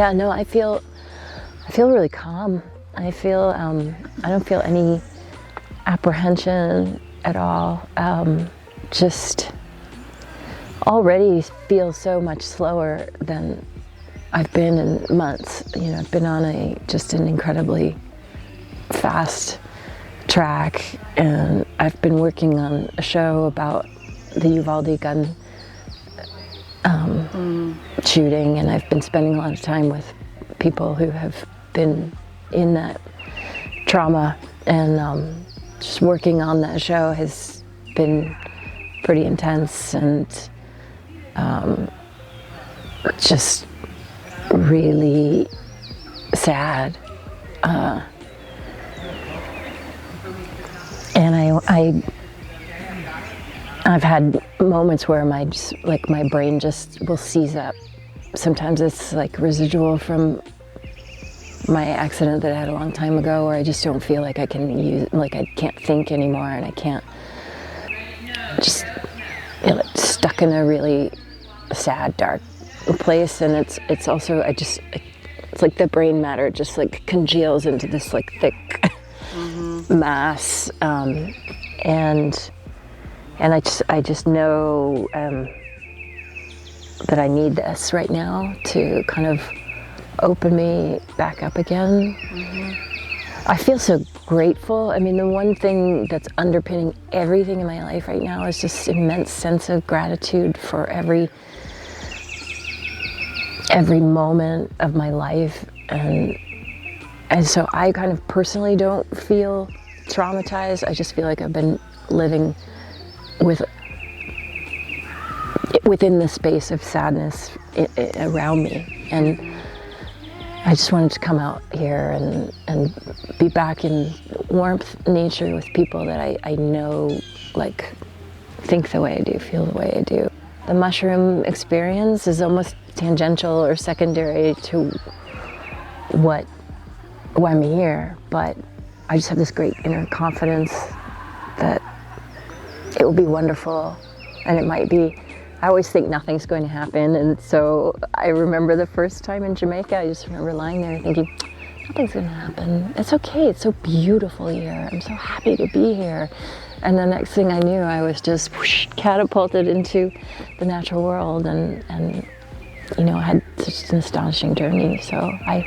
Yeah, no, I feel really calm. I don't feel any apprehension at all. Just already feel so much slower than I've been in months. You know, I've been on just an incredibly fast track, and I've been working on a show about the Uvalde gun shooting, and I've been spending a lot of time with people who have been in that trauma, and just working on that show has been pretty intense and just really sad. And I've had moments where my brain just will seize up. Sometimes it's like residual from my accident that I had a long time ago, where I just don't feel like I can't think anymore, and I can't, just stuck in a really sad, dark place. And it's also, it's like the brain matter just like congeals into this like thick mass, and I just know that I need this right now to kind of open me back up again. I feel so grateful. I mean, the one thing that's underpinning everything in my life right now is this immense sense of gratitude for every moment of my life, and so I kind of personally don't feel traumatized. I just feel like I've been living within the space of sadness around me, and I just wanted to come out here and be back in warmth, nature, with people that I know, like, think the way I do, feel the way I do. The mushroom experience is almost tangential or secondary to why I'm here, but I just have this great inner confidence that it will be wonderful, and it might be. I always think nothing's going to happen, and so I remember the first time in Jamaica, I just remember lying there thinking, nothing's going to happen. It's okay, it's so beautiful here. I'm so happy to be here. And the next thing I knew, I was just whoosh, catapulted into the natural world, and you know, I had such an astonishing journey. So I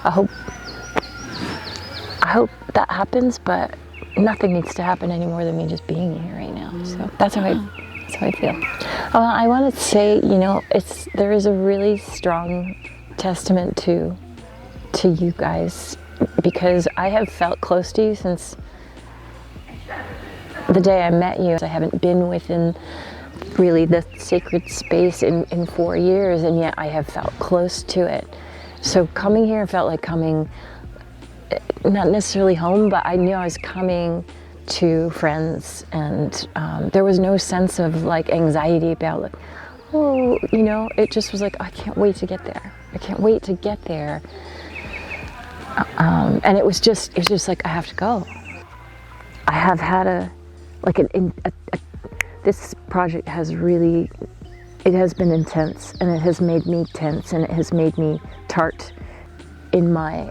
hope that happens, but nothing needs to happen any more than me just being here right now. So that's how I feel. I want to say, you know, there is a really strong testament to you guys, because I have felt close to you since the day I met you. I haven't been within really the sacred space in 4 years, and yet I have felt close to it. So coming here felt like coming, not necessarily home, but I knew I was coming to friends, and there was no sense of like anxiety about like, oh, you know, it just was like, I can't wait to get there. I can't wait to get there. And it was just like, I have to go. I have had this project has really, it has been intense, and it has made me tense, and it has made me tart in my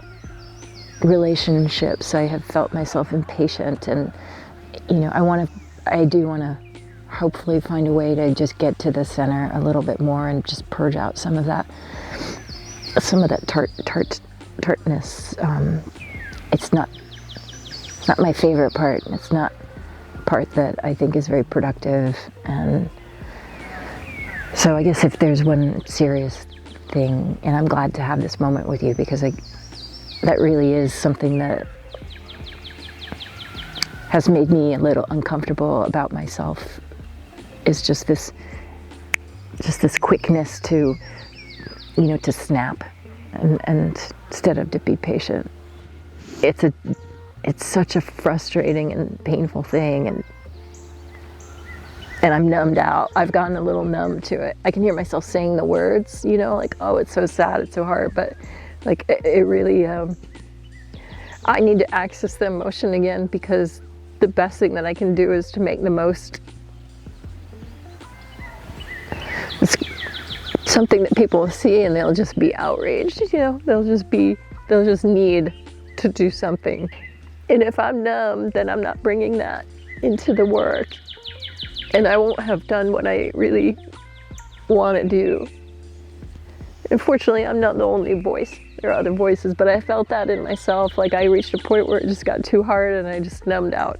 relationships. I have felt myself impatient, and you know, I do want to hopefully find a way to just get to the center a little bit more and just purge out some of that tartness. It's not my favorite part. It's not a part that I think is very productive, and so I guess if there's one serious thing, and I'm glad to have this moment with you, because that really is something that has made me a little uncomfortable about myself, is just this quickness to, you know, to snap, and instead of to be patient. It's such a frustrating and painful thing, and I'm numbed out. I've gotten a little numb to it. I can hear myself saying the words, you know, like, oh, it's so sad, it's so hard, but like it really, I need to access the emotion again, because the best thing that I can do is to make the most. It's something that people will see and they'll just be outraged, you know, they'll just need to do something. And if I'm numb, then I'm not bringing that into the work. And I won't have done what I really want to do. Unfortunately, I'm not the only voice. There are other voices, but I felt that in myself. Like I reached a point where it just got too hard and I just numbed out.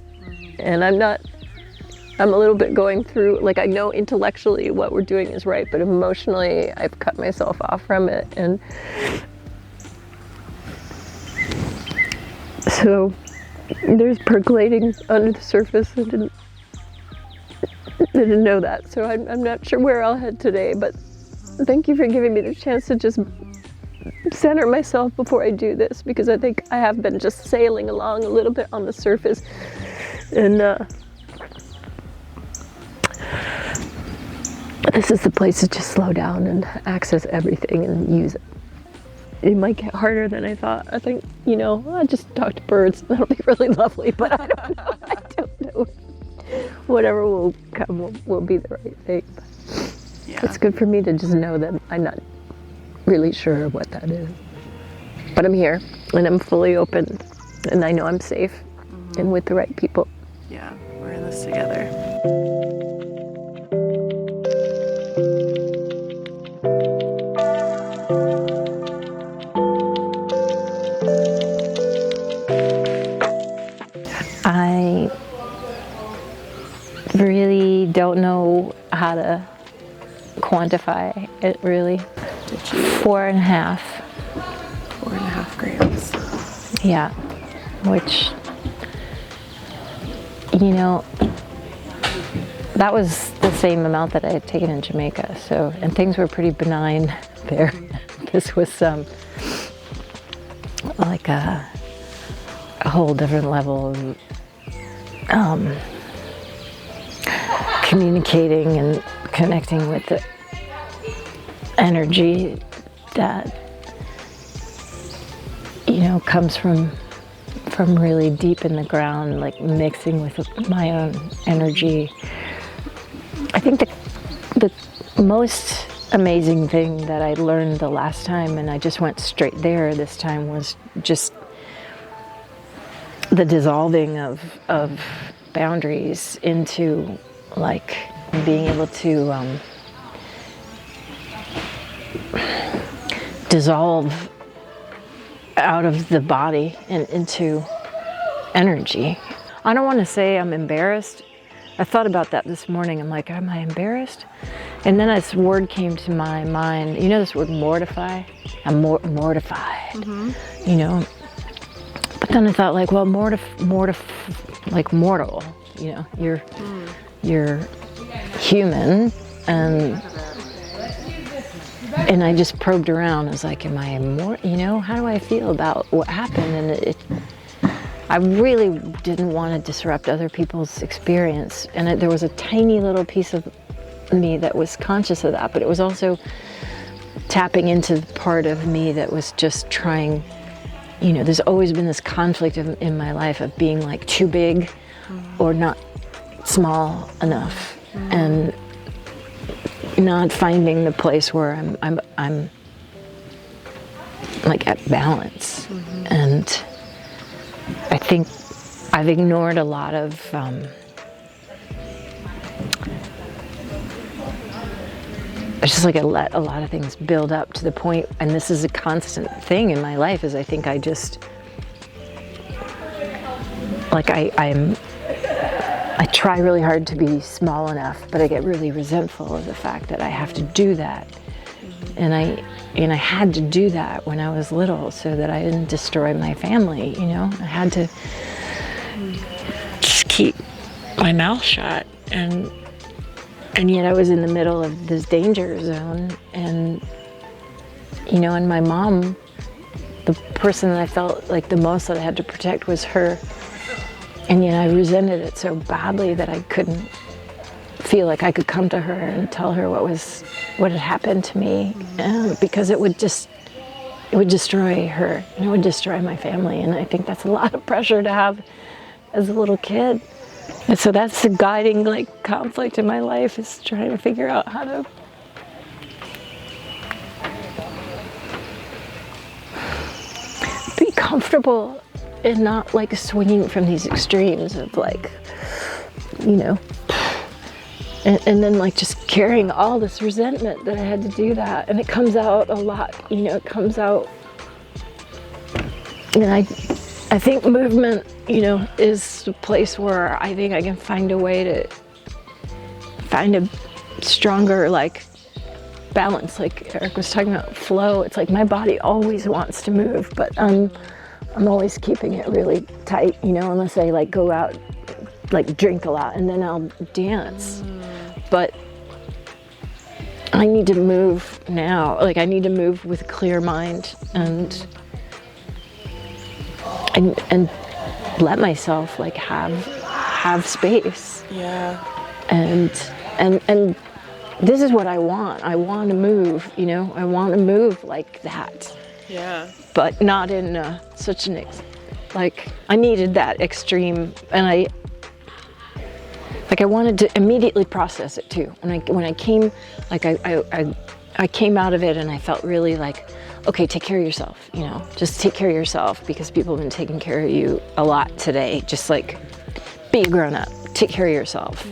And I'm a little bit going through, like I know intellectually what we're doing is right, but emotionally I've cut myself off from it. And so there's percolating under the surface. I didn't know that, so I'm not sure where I'll head today, but thank you for giving me the chance to just center myself before I do this, because I think I have been just sailing along a little bit on the surface. And this is the place to just slow down and access everything and use it. It might get harder than I thought. I think, you know, I'll just talk to birds. That'll be really lovely, but I don't know. I don't know. Whatever will come will be the right thing. Yeah. It's good for me to just know that I'm not really sure what that is. But I'm here, and I'm fully open, and I know I'm safe and with the right people. Yeah, we're in this together. I really don't know how to quantify it, really. Did you? 4.5. 4.5 grams. Yeah, which, you know, that was the same amount that I had taken in Jamaica. So, and things were pretty benign there. This was like a whole different level of communicating and connecting with the energy that, you know, comes from really deep in the ground, like mixing with my own energy. I think the most amazing thing that I learned the last time, and I just went straight there this time, was just the dissolving of boundaries into, like, being able to dissolve out of the body and into energy. I don't want to say I'm embarrassed. I thought about that this morning. I'm like, am I embarrassed? And then this word came to my mind. You know this word mortify? I'm mortified, you know? But then I thought, like, well, like mortal, you know, you're human, and I just probed around. I was like, am I more, you know, how do I feel about what happened? And I really didn't want to disrupt other people's experience. And there was a tiny little piece of me that was conscious of that, but it was also tapping into the part of me that was just trying, you know, there's always been this conflict in my life of being like too big or not small enough, and not finding the place where I'm like at balance. And I think I've ignored a lot of it's just like I let a lot of things build up to the point, and this is a constant thing in my life, is I think I just, like I try really hard to be small enough, but I get really resentful of the fact that I have to do that. And I had to do that when I was little so that I didn't destroy my family, you know? I had to just keep my mouth shut, and yet I was in the middle of this danger zone. And, you know, and my mom, the person that I felt like the most that I had to protect was her. And yet I resented it so badly that I couldn't feel like I could come to her and tell her what had happened to me, because it would destroy her, and it would destroy my family. And I think that's a lot of pressure to have as a little kid. And so that's the guiding, like, conflict in my life, is trying to figure out how to comfortable and not like swinging from these extremes of like, you know, and then like just carrying all this resentment that I had to do that. And it comes out a lot, you know, it comes out. And I think movement, you know, is a place where I think I can find a way to find a stronger like balance. Like Eric was talking about flow. It's like my body always wants to move, but I'm always keeping it really tight, you know, unless I like go out, like drink a lot, and then I'll dance. But I need to move now. Like I need to move with a clear mind and let myself like have space. Yeah. And this is what I want. I want to move, you know. I want to move like that. Yeah. But not in such an like I needed that extreme, and I wanted to immediately process it too. When I came, like I came out of it and I felt really like, okay, take care of yourself, you know, just take care of yourself because people have been taking care of you a lot today. Just like be a grown up, take care of yourself.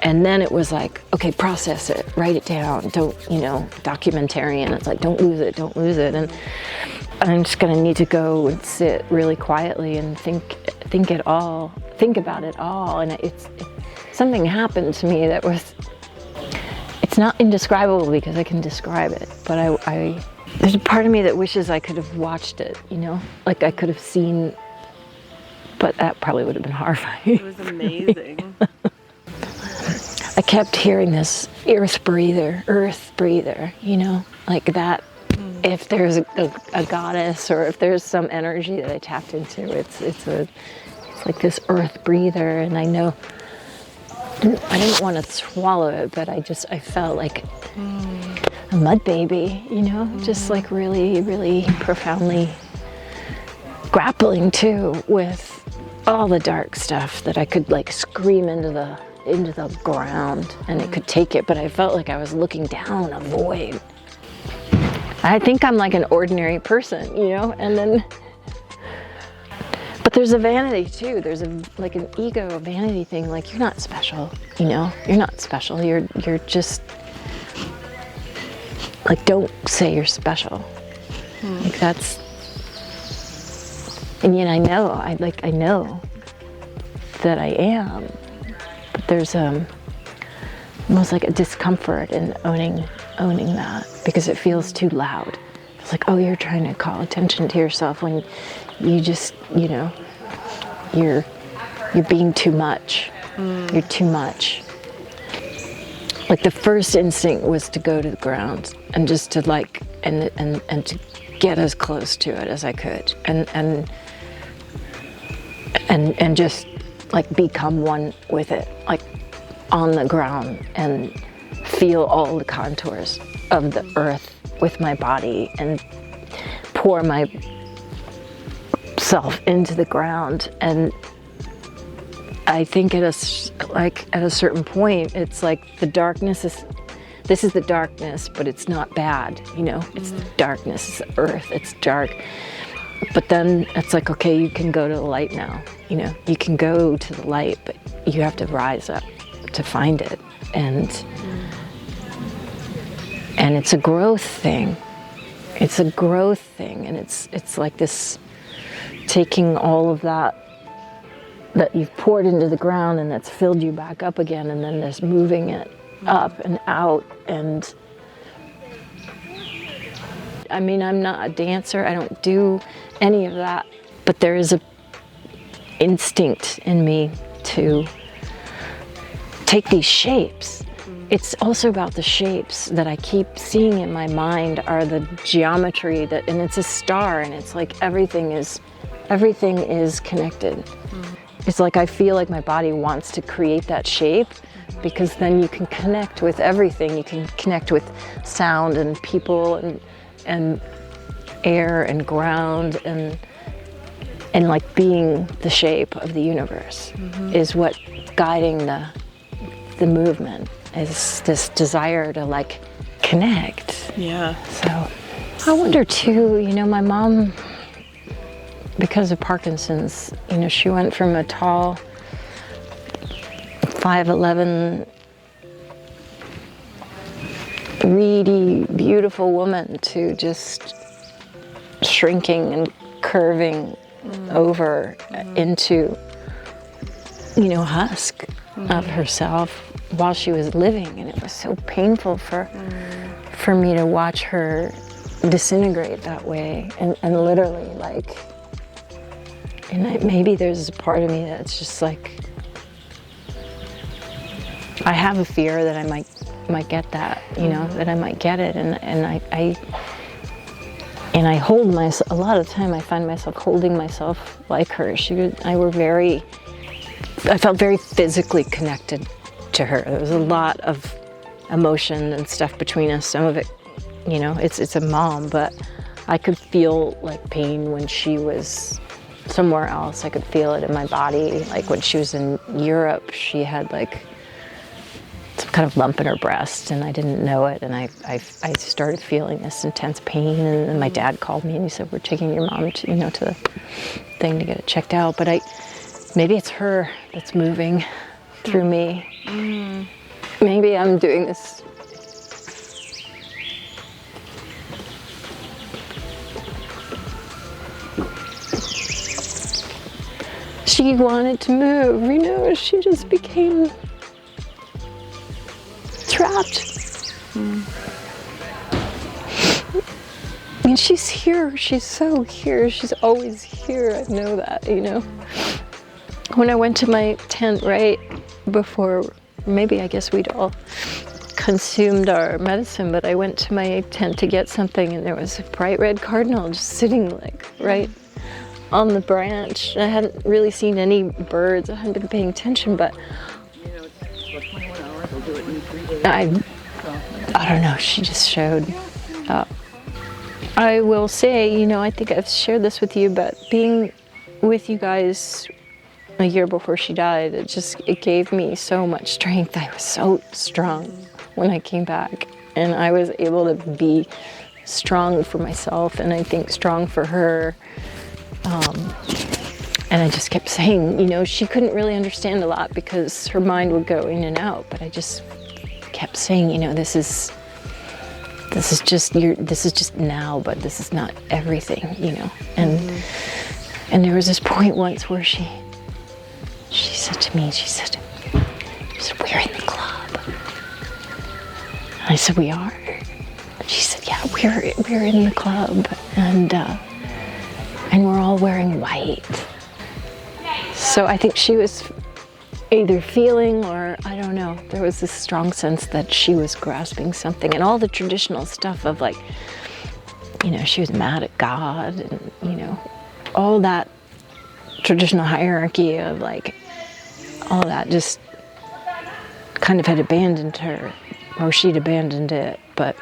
And then it was like, okay, process it, write it down. Don't, you know, documentarian. It's like, don't lose it. And I'm just gonna need to go and sit really quietly and think about it all. And something happened to me that was, it's not indescribable because I can describe it, but there's a part of me that wishes I could have watched it, you know, like I could have seen, but that probably would have been horrifying. It was amazing. I kept hearing this earth breather, you know, like that. If there's a goddess or if there's some energy that I tapped into, it's like this earth breather. And I know I didn't want to swallow it, but I felt like a mud baby, you know, just like really, really profoundly grappling too with all the dark stuff that I could like scream into the ground and it could take it, but I felt like I was looking down a void. I think I'm like an ordinary person, you know, and then, but there's a vanity too. There's like an ego vanity thing. Like you're not special, you know, you're not special. You're just like, don't say you're special. Like that's, and yet I know that I am. But there's almost like a discomfort in owning that because it feels too loud. It's like, oh, you're trying to call attention to yourself when you just, you know, you're being too much. You're too much. Like the first instinct was to go to the ground and just to like and to get as close to it as I could and just like become one with it, like on the ground and feel all the contours of the earth with my body and pour myself into the ground. And I think at a certain point, it's like the darkness this is the darkness, but it's not bad, you know, it's the darkness, it's the earth, it's dark. But then it's like, okay, you can go to the light now, you know, you can go to the light, but you have to rise up to find it. And it's a growth thing. It's a growth thing. And it's like this, taking all of that you've poured into the ground and that's filled you back up again, and then there's moving it up and out. And I mean, I'm not a dancer, I don't do any of that, but there is a instinct in me to take these shapes. It's also about the shapes that I keep seeing in my mind are the geometry and it's a star, and it's like everything is connected. It's like I feel like my body wants to create that shape because then you can connect with everything. You can connect with sound and people and air and ground and like being the shape of the universe is what guiding the movement, is this desire to like connect. Yeah. So I wonder too, you know, my mom because of Parkinson's, you know, she went from a tall 5'11", reedy, beautiful woman to just shrinking and curving over into, you know, husk of herself while she was living. And it was so painful for me to watch her disintegrate that way, and literally, like, and maybe there's a part of me that's just like, I have a fear that I might get that, you know, that I might get it, and I hold myself, a lot of the time I find myself holding myself like her. I felt very physically connected to her. There was a lot of emotion and stuff between us. Some of it, you know, it's a mom, but I could feel like pain when she was somewhere else. I could feel it in my body. Like when she was in Europe, she had like some kind of lump in her breast, and I didn't know it, and I started feeling this intense pain, and my dad called me and he said, we're taking your mom to, you know, to the thing to get it checked out. But maybe it's her that's moving through me. Maybe I'm doing this. She wanted to move, you know, she just became trapped. And she's here, she's so here, she's always here, I know that, you know. When I went to my tent right before, maybe I guess we'd all consumed our medicine, but I went to my tent to get something, and there was a bright red cardinal just sitting like right on the branch. I hadn't really seen any birds, I hadn't been paying attention, but I don't know, she just showed up. I will say, you know, I think I've shared this with you, but being with you guys a year before she died, it gave me so much strength. I was so strong when I came back, and I was able to be strong for myself, and I think strong for her. And I just kept saying, you know, she couldn't really understand a lot because her mind would go in and out, but I just kept saying, you know, this is just now, but this is not everything, you know. And there was this point once where she said to me, she said, we're in the club. And I said, we are? And she said, yeah, we're in the club, and we're all wearing white. So I think she was either feeling, or I don't know, there was this strong sense that she was grasping something, and all the traditional stuff of, like, you know, she was mad at God, and, you know, all that traditional hierarchy of, like, all that just kind of had abandoned her, or she'd abandoned it. But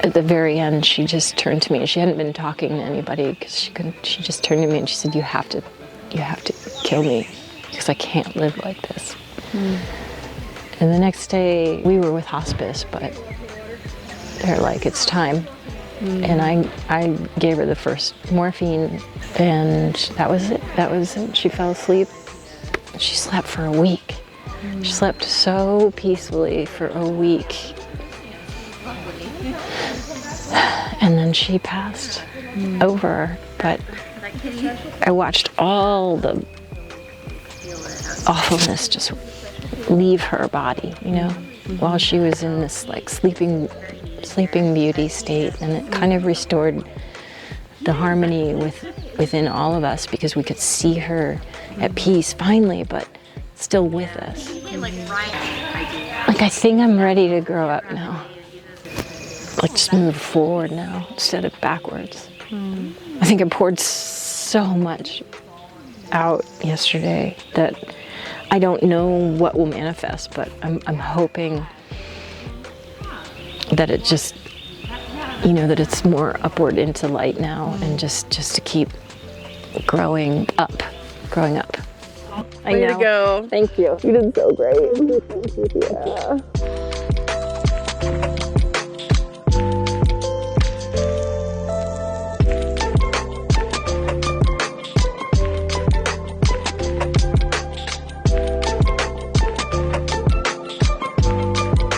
at the very end, she just turned to me, and she hadn't been talking to anybody because she just turned to me and she said, you have to kill me because I can't live like this. And the next day we were with hospice, but they're like, it's time. And I gave her the first morphine, and that was it. She fell asleep. She slept for a week. She slept so peacefully for a week. And then she passed over, but I watched all the awfulness just leave her body, you know, while she was in this, like, sleeping beauty state, and it kind of restored the harmony within all of us, because we could see her at peace finally, but still with us. Like, I think I'm ready to grow up now. Like, just move forward now instead of backwards. I think I poured so much out yesterday that I don't know what will manifest, but I'm hoping that it just, you know, that it's more upward into light now, and just to keep growing up. Way to go. Thank you. You did so great. Yeah.